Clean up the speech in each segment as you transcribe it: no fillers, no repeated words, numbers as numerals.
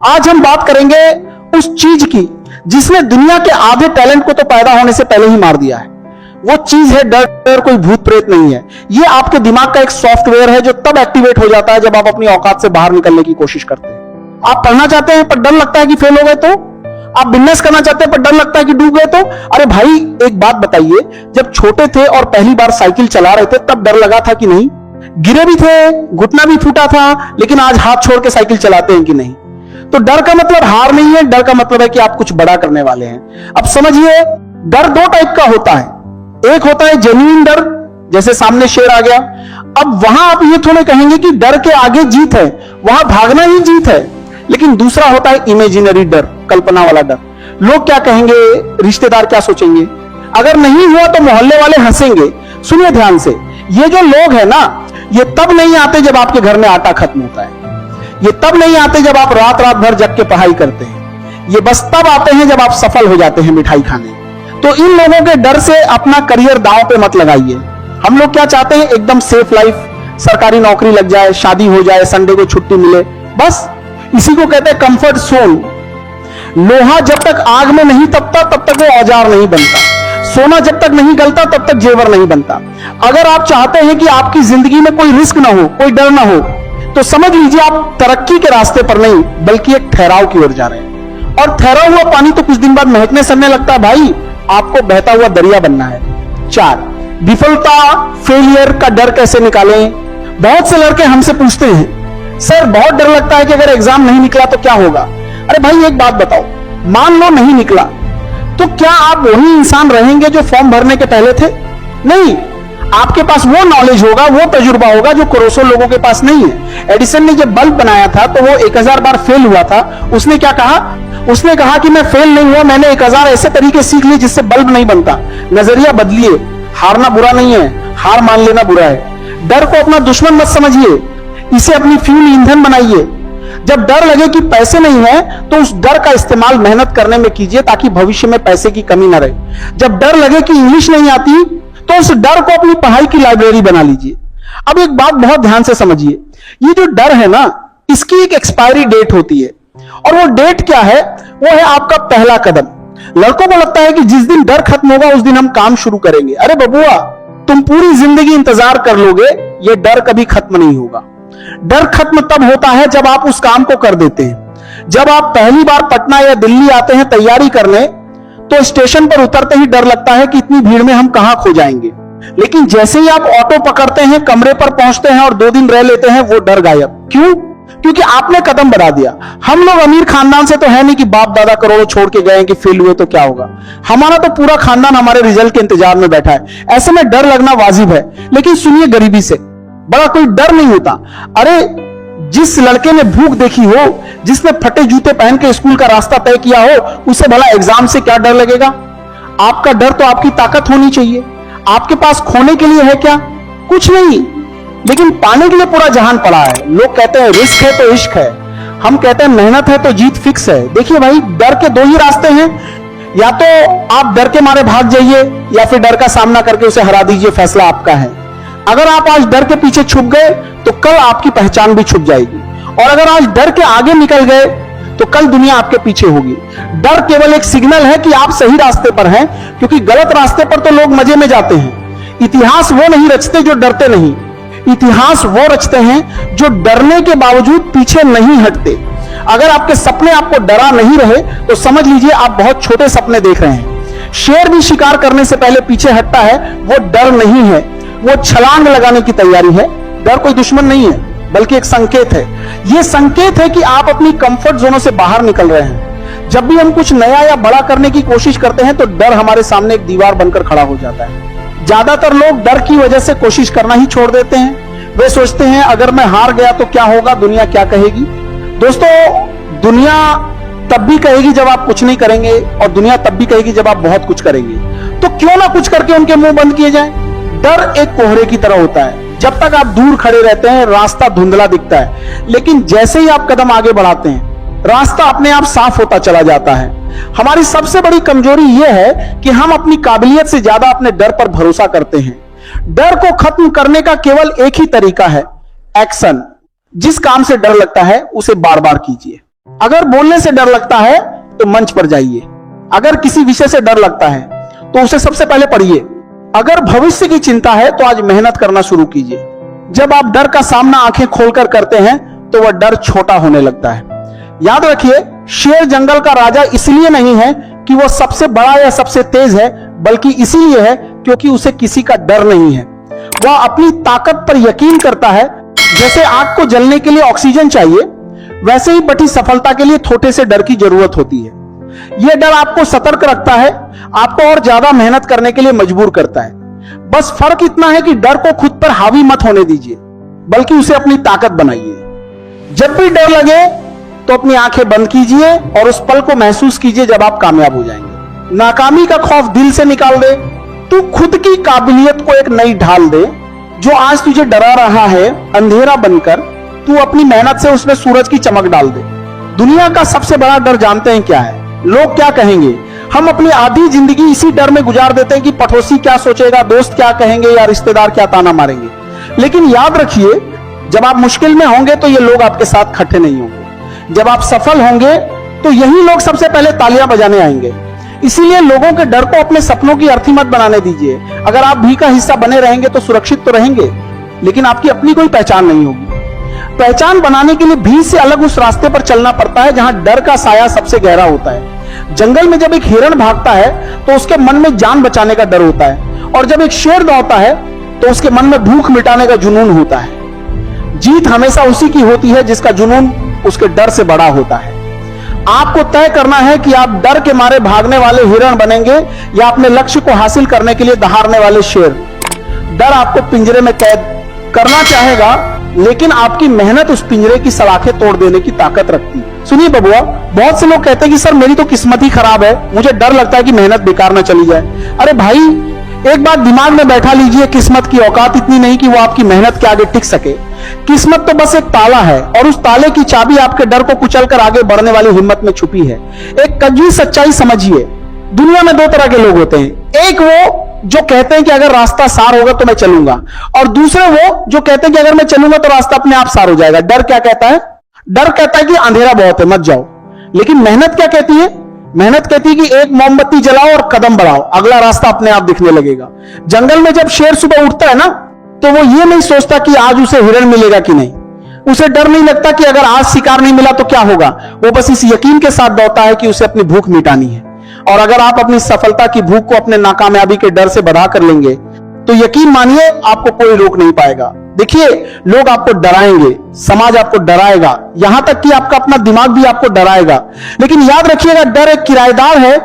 आज हम बात करेंगे उस चीज की जिसने दुनिया के आधे टैलेंट को तो पैदा होने से पहले ही मार दिया है। वो चीज है डर। डर कोई भूत प्रेत नहीं है, ये आपके दिमाग का एक सॉफ्टवेयर है जो तब एक्टिवेट हो जाता है जब आप अपनी औकात से बाहर निकलने की कोशिश करते हैं। आप पढ़ना चाहते हैं पर डर लगता है कि फेल हो गए तो, आप बिजनेस करना चाहते हैं पर डर लगता है कि डूब गए तो। अरे भाई एक बात बताइए, जब छोटे थे और पहली बार साइकिल चला रहे थे तब डर लगा था कि नहीं? गिरे भी थे, घुटना भी फूटा था, लेकिन आज हाथ छोड़ के साइकिल चलाते हैं कि नहीं? तो डर का मतलब हार नहीं है, डर का मतलब है कि आप कुछ बड़ा करने वाले हैं। अब समझिए, डर दो टाइप का होता है। एक होता है जेन्युइन डर, जैसे सामने शेर आ गया। अब वहां आप ये थोड़े कहेंगे कि डर के आगे जीत है, वहां भागना ही जीत है। लेकिन दूसरा होता है इमेजिनरी डर, कल्पना वाला डर। लोग क्या कहेंगे, रिश्तेदार क्या सोचेंगे, अगर नहीं हुआ तो मोहल्ले वाले हंसेंगे। सुनिए ध्यान से, ये जो लोग हैं ना, ये तब नहीं आते जब आपके घर में आटा खत्म होता है, ये तब नहीं आते जब आप रात रात भर जग के पढ़ाई करते हैं, ये बस तब आते हैं जब आप सफल हो जाते हैं मिठाई खाने। तो इन लोगों के डर से अपना करियर दांव पे मत लगाइए। हम लोग क्या चाहते हैं, एकदम सेफ लाइफ, सरकारी नौकरी लग जाए, शादी हो जाए, संडे को छुट्टी मिले, बस इसी को कहते हैं कंफर्ट जोन। लोहा जब तक आग में नहीं तपता तब तक वो औजार नहीं बनता, सोना जब तक नहीं गलता तब तक जेवर नहीं बनता। अगर आप चाहते हैं कि आपकी जिंदगी में कोई रिस्क ना हो, कोई डर ना हो, तो समझ लीजिए आप तरक्की के रास्ते पर नहीं बल्कि एक ठहराव की ओर जा रहे हैं। और ठहरा हुआ पानी तो कुछ दिन बाद महकने सड़ने लगता है भाई, आपको बहता हुआ दरिया बनना है। 4, विफलता, फेलियर का डर कैसे निकालें? बहुत से लड़के हमसे पूछते हैं, सर बहुत डर लगता है कि अगर एग्जाम नहीं निकला तो क्या होगा? अरे भाई एक बात बताओ, मान लो नहीं निकला तो क्या आप वही इंसान रहेंगे जो फॉर्म भरने के पहले थे? नहीं, आपके पास वो नॉलेज होगा, वो तजुर्बा होगा जो करोड़ों लोगों के पास नहीं है। एडिसन ने जब बल्ब बनाया था तो वो 1000 बार फेल हुआ था। उसने क्या कहा? उसने कहा कि मैं फेल नहीं हुआ, मैंने 1000 ऐसे तरीके सीख लिए जिससे बल्ब नहीं बनता। नजरिया बदलिए, हारना बुरा नहीं है, हार मान लेना बुरा है। डर को अपना दुश्मन मत समझिए, इसे अपनी फ्यूल ईंधन बनाइए। जब डर लगे कि पैसे नहीं है तो उस डर का इस्तेमाल मेहनत करने में कीजिए ताकि भविष्य में पैसे की कमी न रहे। जब डर लगे कि इंग्लिश नहीं आती तो उस डर को अपनी पढ़ाई की लाइब्रेरी बना लीजिए। अब एक बात बहुत ध्यान से समझिए, ये जो डर है ना, इसकी एक एक्सपायरी डेट होती है, और वो डेट क्या है? वो है आपका पहला कदम। लड़कों को लगता है कि जिस दिन डर खत्म होगा उस दिन हम काम शुरू करेंगे। अरे बबुआ, तुम पूरी जिंदगी इंतजार कर लोगे, ये डर कभी खत्म नहीं होगा। डर खत्म तब होता है जब आप उस काम को कर देते हैं। जब आप पहली बार पटना या दिल्ली आते हैं तैयारी करने, तो स्टेशन पर उतरते ही डर लगता है कि इतनी भीड़ में हम कहां खो जाएंगे। लेकिन जैसे ही आप ऑटो पकड़ते हैं, कमरे पर पहुंचते हैं और 2 दिन रह लेते हैं, वो डर गायब। क्यों? क्योंकि आपने कदम बढ़ा दिया। हम लोग अमीर खानदान से तो है नहीं कि बाप दादा करोड़ों छोड़ के गए कि फेल हुए तो क्या होगा। हमारा तो पूरा खानदान हमारे रिजल्ट के इंतजार में बैठा है। ऐसे में डर लगना वाजिब है। लेकिन सुनिए, गरीबी से बड़ा कोई डर नहीं होता। अरे जिस लड़के ने भूख देखी हो, जिसने फटे जूते पहन के स्कूल का रास्ता तय किया हो, उसे भला एग्जाम से क्या डर लगेगा? आपका डर तो आपकी ताकत होनी चाहिए। आपके पास खोने के लिए है क्या? कुछ नहीं, लेकिन पाने के लिए पूरा जहान पड़ा है। लोग कहते हैं रिस्क है तो इश्क है, हम कहते हैं मेहनत है तो जीत फिक्स है। देखिए भाई, डर के 2 ही रास्ते हैं, या तो आप डर के मारे भाग जाइए या फिर डर का सामना करके उसे हरा दीजिए। फैसला आपका है। अगर आप आज डर के पीछे छुप गए तो कल आपकी पहचान भी छुप जाएगी, और अगर आज डर के आगे निकल गए तो कल दुनिया आपके पीछे होगी। डर केवल एक सिग्नल है कि आप सही रास्ते पर हैं, क्योंकि गलत रास्ते पर तो लोग मजे में जाते हैं। इतिहास वो नहीं रचते जो डरते नहीं, इतिहास वो रचते हैं जो डरने के बावजूद पीछे नहीं हटते। अगर आपके सपने आपको डरा नहीं रहे तो समझ लीजिए आप बहुत छोटे सपने देख रहे हैं। शेर भी शिकार करने से पहले पीछे हटता है, वो डर नहीं है, वो छलांग लगाने की तैयारी है। डर कोई दुश्मन नहीं है बल्कि एक संकेत है। यह संकेत है कि आप अपनी कंफर्ट जोनों से बाहर निकल रहे हैं। जब भी हम कुछ नया या बड़ा करने की कोशिश करते हैं तो डर हमारे सामने एक दीवार बनकर खड़ा हो जाता है। ज्यादातर लोग डर की वजह से कोशिश करना ही छोड़ देते हैं। वे सोचते हैं अगर मैं हार गया तो क्या होगा, दुनिया क्या कहेगी। दोस्तों, दुनिया तब भी कहेगी जब आप कुछ नहीं करेंगे, और दुनिया तब भी कहेगी जब आप बहुत कुछ करेंगे। तो क्यों ना कुछ करके उनके मुंह बंद किए जाए। डर एक कोहरे की तरह होता है, जब तक आप दूर खड़े रहते हैं रास्ता धुंधला दिखता है, लेकिन जैसे ही आप कदम आगे बढ़ाते हैं रास्ता अपने आप साफ होता चला जाता है। हमारी सबसे बड़ी कमजोरी यह है कि हम अपनी काबिलियत से ज्यादा अपने डर पर भरोसा करते हैं। डर को खत्म करने का केवल एक ही तरीका है, एक्शन। जिस काम से डर लगता है उसे बार बार कीजिए। अगर बोलने से डर लगता है तो मंच पर जाइए। अगर किसी विषय से डर लगता है तो उसे सबसे पहले पढ़िए। अगर भविष्य की चिंता है तो आज मेहनत करना शुरू कीजिए। जब आप डर का सामना आंखें खोलकर करते हैं तो वह डर छोटा होने लगता है। याद रखिए, शेर जंगल का राजा इसलिए नहीं है कि वह सबसे बड़ा या सबसे तेज है, बल्कि इसीलिए है क्योंकि उसे किसी का डर नहीं है। वह अपनी ताकत पर यकीन करता है। जैसे आग को जलने के लिए ऑक्सीजन चाहिए, वैसे ही बड़ी सफलता के लिए थोड़े से डर की जरूरत होती है। यह डर आपको सतर्क रखता है, आपको और ज्यादा मेहनत करने के लिए मजबूर करता है। बस फर्क इतना है कि डर को खुद पर हावी मत होने दीजिए, बल्कि उसे अपनी ताकत बनाइए। जब भी डर लगे तो अपनी आंखें बंद कीजिए और उस पल को महसूस कीजिए जब आप कामयाब हो जाएंगे। नाकामी का खौफ दिल से निकाल दे। तू खुद की काबिलियत को एक नई ढाल दे। जो आज तुझे डरा रहा है, अंधेरा बनकर तू अपनी मेहनत से उसमें सूरज की चमक डाल दे। दुनिया का सबसे बड़ा डर जानते हैं क्या है? लोग क्या कहेंगे। हम अपनी आधी जिंदगी इसी डर में गुजार देते हैं कि पड़ोसी क्या सोचेगा, दोस्त क्या कहेंगे या रिश्तेदार क्या ताना मारेंगे। लेकिन याद रखिए, जब आप मुश्किल में होंगे तो ये लोग आपके साथ खड़े नहीं होंगे। जब आप सफल होंगे तो यही लोग सबसे पहले तालियां बजाने आएंगे। इसीलिए लोगों के डर को अपने सपनों की अर्थी मत बनाने दीजिए। अगर आप भी का हिस्सा बने रहेंगे तो सुरक्षित तो रहेंगे, लेकिन आपकी अपनी कोई पहचान नहीं होगी। पहचान बनाने के लिए भीड़ से अलग उस रास्ते पर चलना पड़ता है जहां डर का साया सबसे गहरा होता है। जंगल में जब एक हिरण भागता है तो उसके मन में जान बचाने का डर होता है, और जब एक शेर दौड़ता है तो उसके मन में भूख मिटाने का जुनून होता है। जीत हमेशा उसी की होती है जिसका जुनून उसके डर से बड़ा होता है। आपको तय करना है कि आप डर के मारे भागने वाले हिरण बनेंगे या अपने लक्ष्य को हासिल करने के लिए दहाड़ने वाले शेर। डर आपको पिंजरे में कैद करना चाहेगा, लेकिन आपकी मेहनत उस पिंजरे की सलाखें तोड़ देने की ताकत रखती है। सुनिए बबुआ, बहुत से लोग कहते हैं कि सर मेरी तो किस्मत ही खराब है, मुझे डर लगता है कि मेहनत बेकार ना चली जाए। अरे भाई, एक बात दिमाग में बैठा लीजिए, किस्मत की औकात इतनी नहीं कि वो आपकी मेहनत के आगे टिक सके। किस्मत तो बस एक ताला है, और उस ताले की चाबी आपके डर को कुचलकर आगे बढ़ने वाली हिम्मत में छुपी है। एक कड़वी सच्चाई समझिए, दुनिया में दो तरह के लोग होते हैं। एक वो जो कहते हैं कि अगर रास्ता सार होगा तो मैं चलूंगा, और दूसरे वो जो कहते हैं कि अगर मैं चलूंगा तो रास्ता अपने आप सार हो जाएगा। डर क्या कहता है? डर कहता है कि अंधेरा बहुत है, मत जाओ। लेकिन मेहनत क्या कहती है? मेहनत कहती है कि एक मोमबत्ती जलाओ और कदम बढ़ाओ, अगला रास्ता अपने आप दिखने लगेगा। जंगल में जब शेर सुबह उठता है ना, तो वो ये नहीं सोचता कि आज उसे हिरण मिलेगा कि नहीं। उसे डर नहीं लगता कि अगर आज शिकार नहीं मिला तो क्या होगा। वो बस इस यकीन के साथ दौड़ता है कि उसे अपनी भूख मिटानी है। और अगर आप अपनी सफलता की भूख को अपने नाकामयाबी के डर से बढ़ा कर लेंगे तो यकीन मानिए आपको कोई रोक नहीं पाएगा। देखिए, लोग आपको डराएंगे, समाज आपको डराएगा, यहां तक कि आपका अपना दिमाग भी आपको डराएगा। लेकिन याद रखिएगा, डर एक किराएदार है,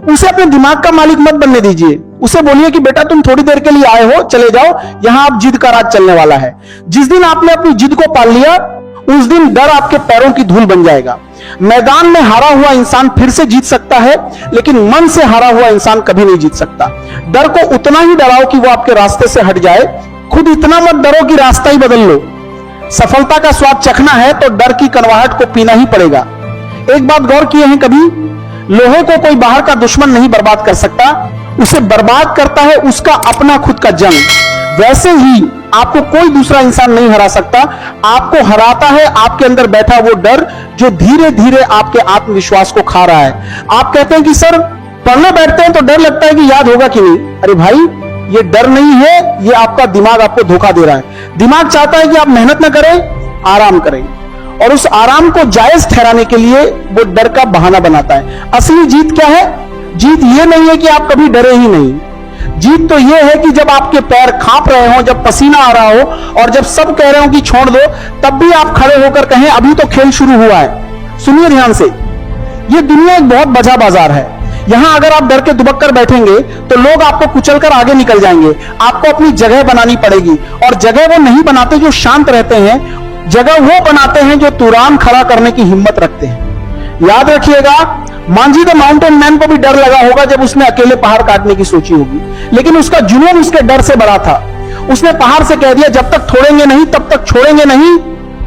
उसे अपने दिमाग का मालिक मत बनने दीजिए। उसे बोलिए कि बेटा तुम थोड़ी देर के लिए आए हो, चले जाओ, यहां आप जिद का राज चलने वाला है। जिस दिन आपने अपनी जिद को पाल लिया, उस दिन डर आपके पैरों की धूल बन जाएगा। मैदान में हारा हुआ इंसान फिर से जीत सकता है, लेकिन मन से हारा हुआ इंसान कभी नहीं जीत सकता। डर को उतना ही डराओ कि वो आपके रास्ते से हट जाए, खुद इतना मत डरो कि रास्ता ही बदल लो। सफलता का स्वाद चखना है तो डर की कड़वाहट को पीना ही पड़ेगा। एक बात गौर किए हैं कभी? लोहे को कोई बाहर का दुश्मन नहीं बर्बाद कर सकता, उसे बर्बाद करता है उसका अपना खुद का जंग। वैसे ही आपको कोई दूसरा इंसान नहीं हरा सकता, आपको हराता है आपके अंदर बैठा वो डर जो धीरे धीरे आपके आत्मविश्वास को खा रहा है। आप कहते हैं कि सर पढ़ने बैठते हैं तो डर लगता है कि याद होगा कि नहीं। अरे भाई, ये डर नहीं है, ये आपका दिमाग आपको धोखा दे रहा है। दिमाग चाहता है कि आप मेहनत ना करें, आराम करें, और उस आराम को जायज ठहराने के लिए वो डर का बहाना बनाता है। असली जीत क्या है? जीत ये नहीं है कि आप कभी डरे ही नहीं। जीत तो ये है कि जब आपके पैर कांप रहे हो, जब पसीना आ रहा हो, और जब सब कह रहे हो कि छोड़ दो, तब भी आप खड़े होकर कहें अभी तो खेल शुरू हुआ है। सुनिए ध्यान से, ये दुनिया एक बहुत बड़ा बाजार है। यहां अगर आप डर के दुबक कर बैठेंगे तो लोग आपको कुचलकर आगे निकल जाएंगे। आपको अपनी जगह बनानी पड़ेगी, और जगह वो नहीं बनाते जो शांत रहते हैं, जगह वो बनाते हैं जो तुरान खड़ा करने की हिम्मत रखते हैं। याद रखिएगा, मांझी द माउंटेन मैन को भी डर लगा होगा जब उसने अकेले पहाड़ काटने की सोची होगी, लेकिन उसका जुनून उसके डर से बड़ा था। उसने पहाड़ से कह दिया जब तक छोड़ेंगे नहीं तब तक छोड़ेंगे नहीं।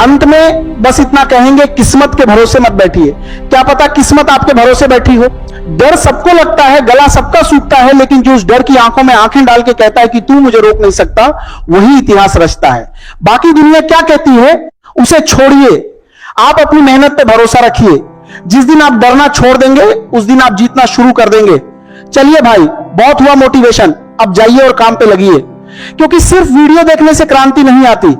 अंत में बस इतना कहेंगे, किस्मत के भरोसे मत बैठिए, क्या पता किस्मत आपके भरोसे बैठी हो। डर सबको लगता है, गला सबका सूखता है, लेकिन जो उस डर की आंखों में आंखें डाल के कहता है कि तू मुझे रोक नहीं सकता, वही इतिहास रचता है। बाकी दुनिया क्या कहती है उसे छोड़िए, आप अपनी मेहनत पे भरोसा रखिए। जिस दिन आप डरना छोड़ देंगे उस दिन आप जीतना शुरू कर देंगे। चलिए भाई, बहुत हुआ मोटिवेशन, अब जाइए और काम पे लगिए, क्योंकि सिर्फ वीडियो देखने से क्रांति नहीं आती।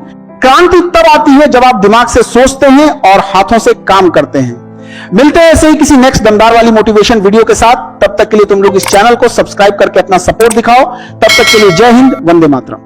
क्रांति तब आती है जब आप दिमाग से सोचते हैं और हाथों से काम करते हैं। मिलते हैं ऐसे ही किसी नेक्स्ट दमदार वाली मोटिवेशन वीडियो के साथ। तब तक के लिए तुम लोग इस चैनल को सब्सक्राइब करके अपना सपोर्ट दिखाओ। तब तक के लिए जय हिंद, वंदे मातरम।